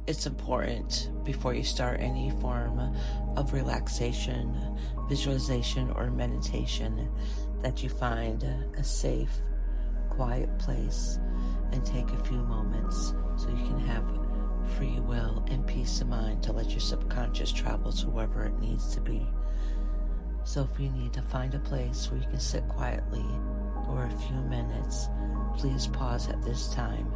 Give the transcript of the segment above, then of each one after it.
It's important before you start any form of relaxation, visualization, or meditation that you find a safe, quiet place and take a few moments so you can have free will and peace of mind to let your subconscious travel to wherever it needs to be. So if you need to find a place where you can sit quietly for a few minutes, please pause at this time.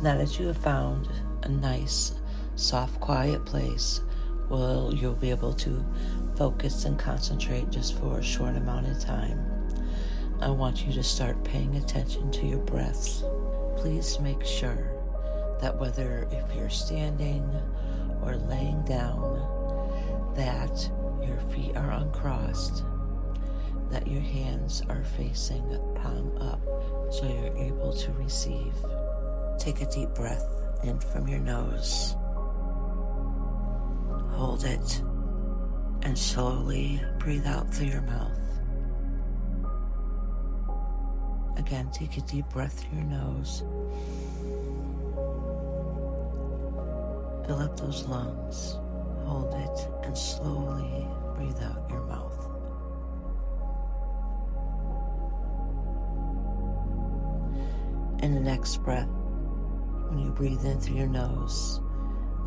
Now that you have found a nice, soft, quiet place, well, you'll be able to focus and concentrate just for a short amount of time. I want you to start paying attention to your breaths. Please make sure that whether if you're standing or laying down, that your feet are uncrossed, that your hands are facing palm up so you're able to receive. Take a deep breath in from your nose. Hold it and slowly breathe out through your mouth. Again, take a deep breath through your nose. Fill up those lungs. Hold it and slowly breathe out your mouth. In the next breath, when you breathe in through your nose,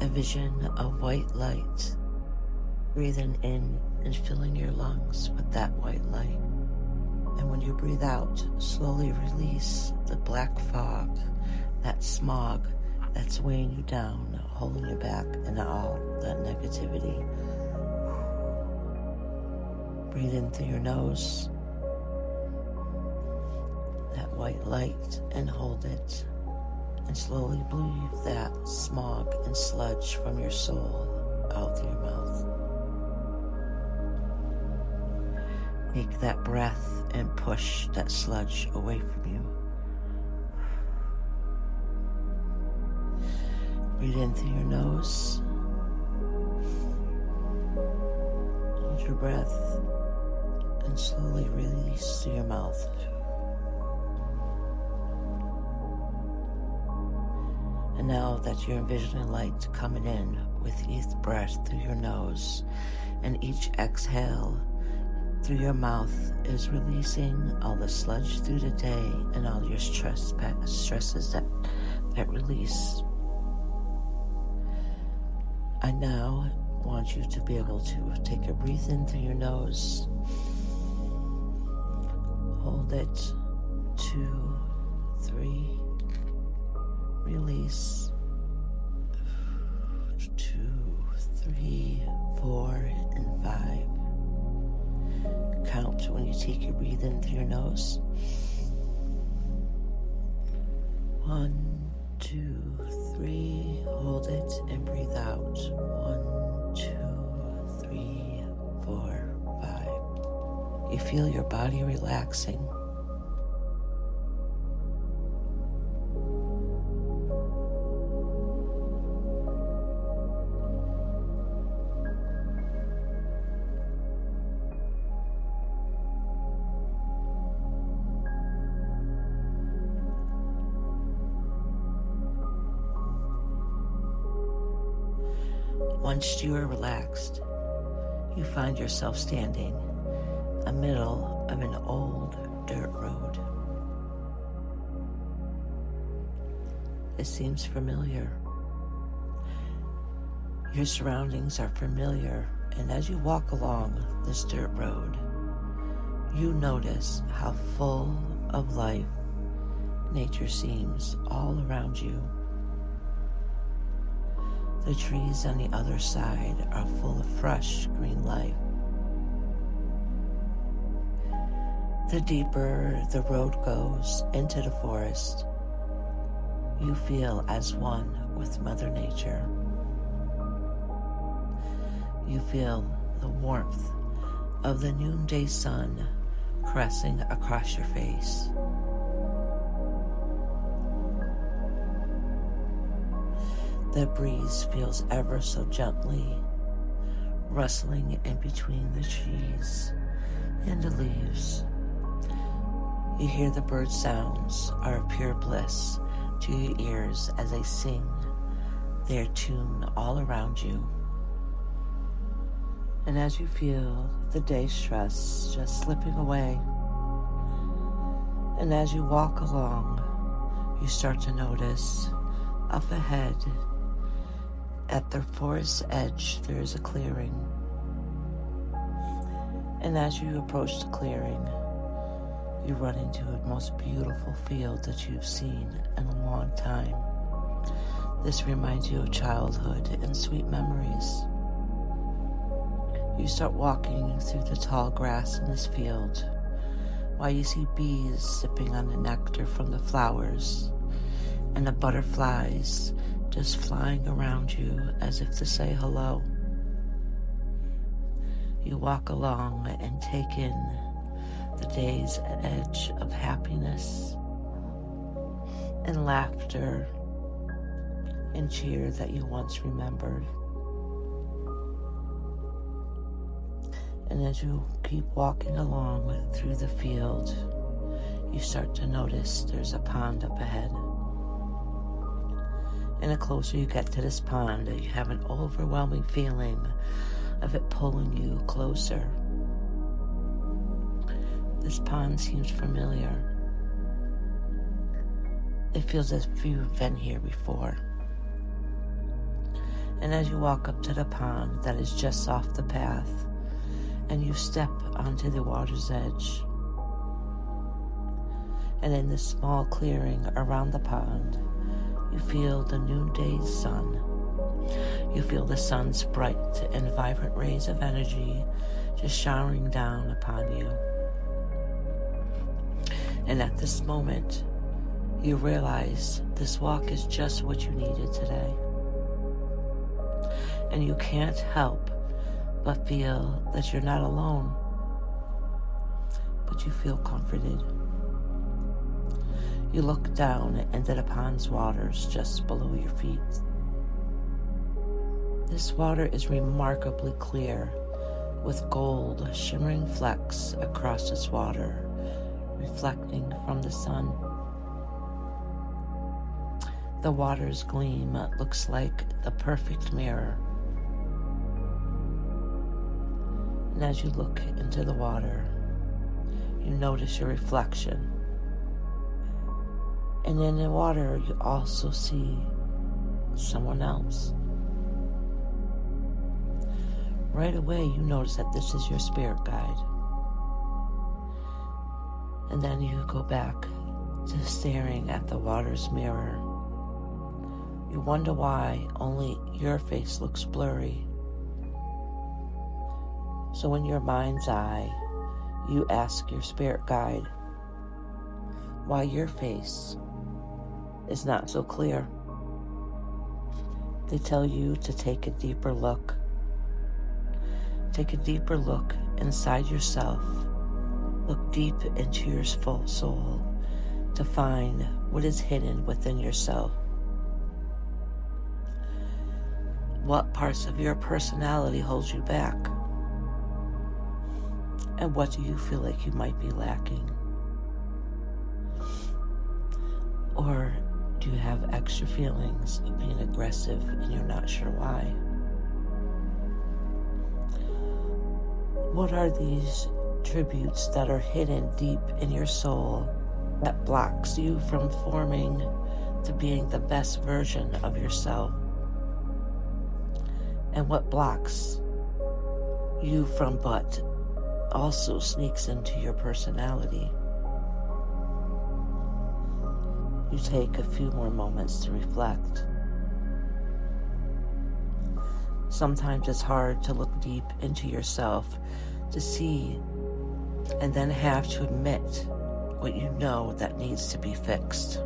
a vision of white light. Breathing in and filling your lungs with that white light. And when you breathe out, slowly release the black fog, that smog that's weighing you down, holding you back, and all that negativity. Breathe in through your nose, that white light, and hold it. And slowly breathe that smog and sludge from your soul out through your mouth. Take that breath and push that sludge away from you. Breathe in through your nose. Hold your breath and slowly release through your mouth. And now that you're envisioning light coming in with each breath through your nose, and each exhale through your mouth is releasing all the sludge through the day and all your stresses that release. I now want you to be able to take a breath in through your nose. Hold it. 2, 3. Release. 2, 3, 4, and 5. Count when you take your breath in through your nose. 1, 2, 3. Hold it and breathe out. 1, 2, 3, 4, 5. You feel your body relaxing. Once you are relaxed, you find yourself standing in the middle of an old dirt road. It seems familiar. Your surroundings are familiar, and as you walk along this dirt road, you notice how full of life nature seems all around you. The trees on the other side are full of fresh green life. The deeper the road goes into the forest, you feel as one with Mother Nature. You feel the warmth of the noonday sun caressing across your face. The breeze feels ever so gently, rustling in between the trees and the leaves. You hear the bird sounds are of pure bliss to your ears as they sing They are tuned all around you. And as you feel the day's stress just slipping away, and as you walk along, you start to notice up ahead at the forest edge there is a clearing. And as you approach the clearing, you run into a most beautiful field that you've seen in a long time. This reminds you of childhood and sweet memories. You start walking through the tall grass in this field while you see bees sipping on the nectar from the flowers and the butterflies just flying around you as if to say hello. You walk along and take in the day's edge of happiness and laughter and cheer that you once remembered. And as you keep walking along through the field, you start to notice there's a pond up ahead. And the closer you get to this pond, you have an overwhelming feeling of it pulling you closer. This pond seems familiar. It feels as if you've been here before. And as you walk up to the pond that is just off the path, and you step onto the water's edge, and in this small clearing around the pond, you feel the noonday sun. You feel the sun's bright and vibrant rays of energy just showering down upon you. And at this moment, you realize this walk is just what you needed today. And you can't help but feel that you're not alone, but you feel comforted. You look down into the pond's waters just below your feet. This water is remarkably clear, with gold shimmering flecks across its water, reflecting from the sun. The water's gleam looks like the perfect mirror. And as you look into the water, you notice your reflection. And in the water, you also see someone else. Right away, you notice that this is your spirit guide. And then you go back to staring at the water's mirror. You wonder why only your face looks blurry. So in your mind's eye, you ask your spirit guide why your face is not so clear. They tell you to take a deeper look. Take a deeper look inside yourself. Look deep into your full soul to find what is hidden within yourself. What parts of your personality holds you back? And what do you feel like you might be lacking? Or do you have extra feelings of being aggressive and you're not sure why? What are these attributes that are hidden deep in your soul that blocks you from forming to being the best version of yourself? And what blocks you from but also sneaks into your personality? You take a few more moments to reflect. Sometimes it's hard to look deep into yourself to see and then have to admit what you know that needs to be fixed.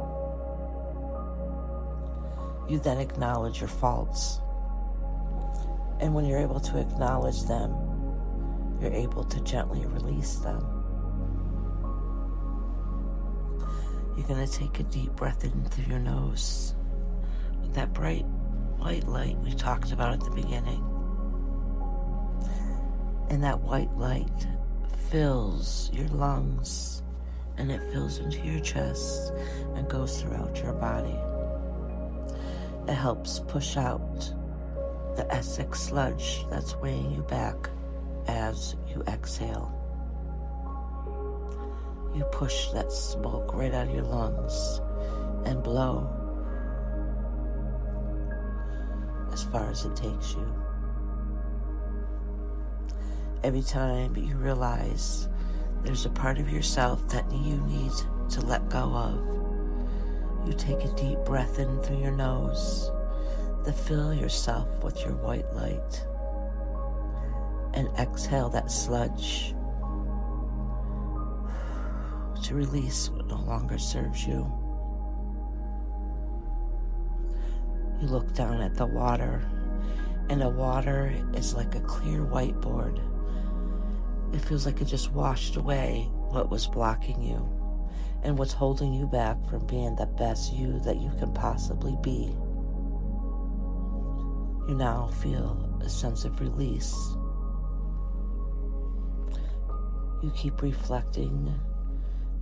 You then acknowledge your faults. And when you're able to acknowledge them, you're able to gently release them. You're going to take a deep breath in through your nose with that bright white light we talked about at the beginning. And that white light fills your lungs and it fills into your chest and goes throughout your body. It helps push out the Essex sludge that's weighing you back as you exhale. You push that smoke right out of your lungs and blow as far as it takes you. Every time you realize there's a part of yourself that you need to let go of, you take a deep breath in through your nose to fill yourself with your white light and exhale that sludge to release what no longer serves you. You look down at the water, and the water is like a clear whiteboard. It feels like it just washed away what was blocking you and what's holding you back from being the best you that you can possibly be. You now feel a sense of release. You keep reflecting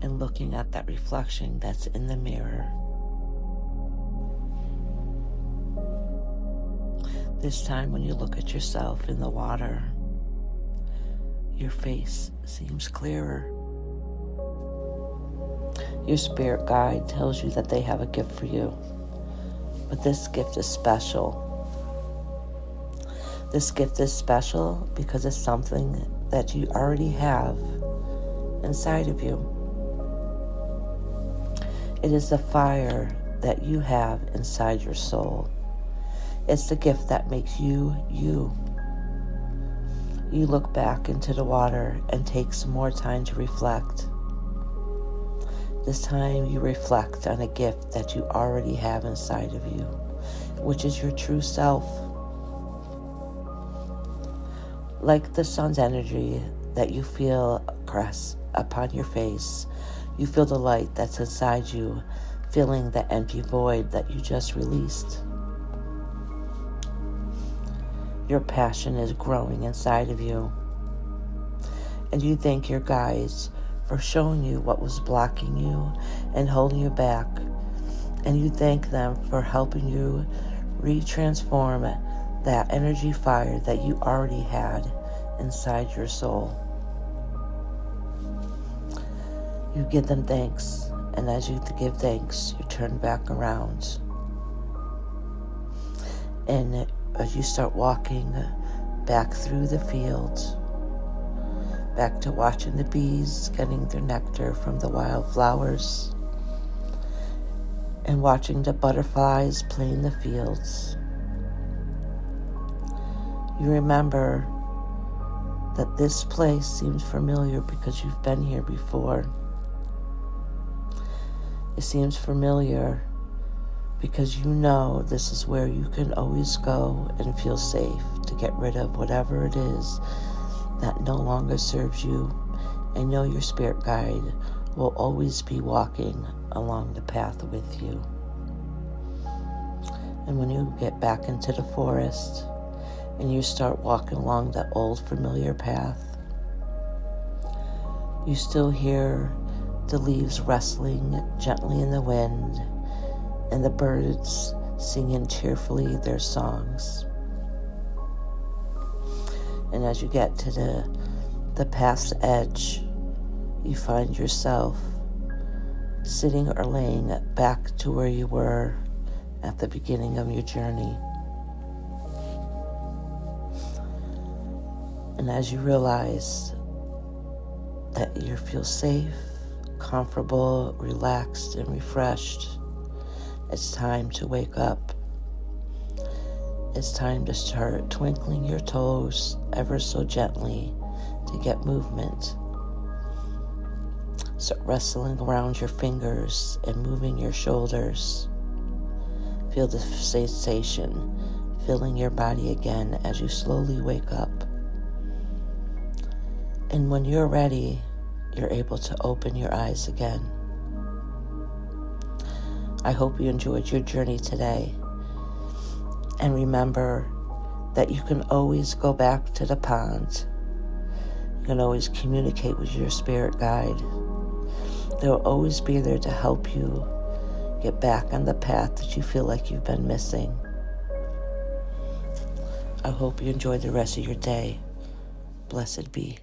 and looking at that reflection that's in the mirror. This time when you look at yourself in the water, your face seems clearer. Your spirit guide tells you that they have a gift for you, but this gift is special. This gift is special because it's something that you already have inside of you. It is the fire that you have inside your soul. It's the gift that makes you, you. You look back into the water and take some more time to reflect. This time you reflect on a gift that you already have inside of you, which is your true self. Like the sun's energy that you feel press upon your face, you feel the light that's inside you, filling the empty void that you just released. Your passion is growing inside of you, and you thank your guides for showing you what was blocking you and holding you back, and you thank them for helping you re-transform that energy fire that you already had inside your soul. You give them thanks, and as you give thanks, you turn back around. And as you start walking back through the fields, back to watching the bees getting their nectar from the wildflowers, and watching the butterflies play in the fields, you remember that this place seems familiar because you've been here before. It seems familiar because you know this is where you can always go and feel safe to get rid of whatever it is that no longer serves you, and know your spirit guide will always be walking along the path with you. And when you get back into the forest and you start walking along that old familiar path, you still hear the leaves rustling gently in the wind and the birds singing cheerfully their songs. And as you get to the path's edge, you find yourself sitting or laying back to where you were at the beginning of your journey. And as you realize that you feel safe, comfortable, relaxed, and refreshed, it's time to wake up. It's time to start twinkling your toes ever so gently to get movement. Start wrestling around your fingers and moving your shoulders. Feel the sensation filling your body again as you slowly wake up. And when you're ready, you're able to open your eyes again. I hope you enjoyed your journey today. And remember that you can always go back to the pond. You can always communicate with your spirit guide. They'll always be there to help you get back on the path that you feel like you've been missing. I hope you enjoy the rest of your day. Blessed be.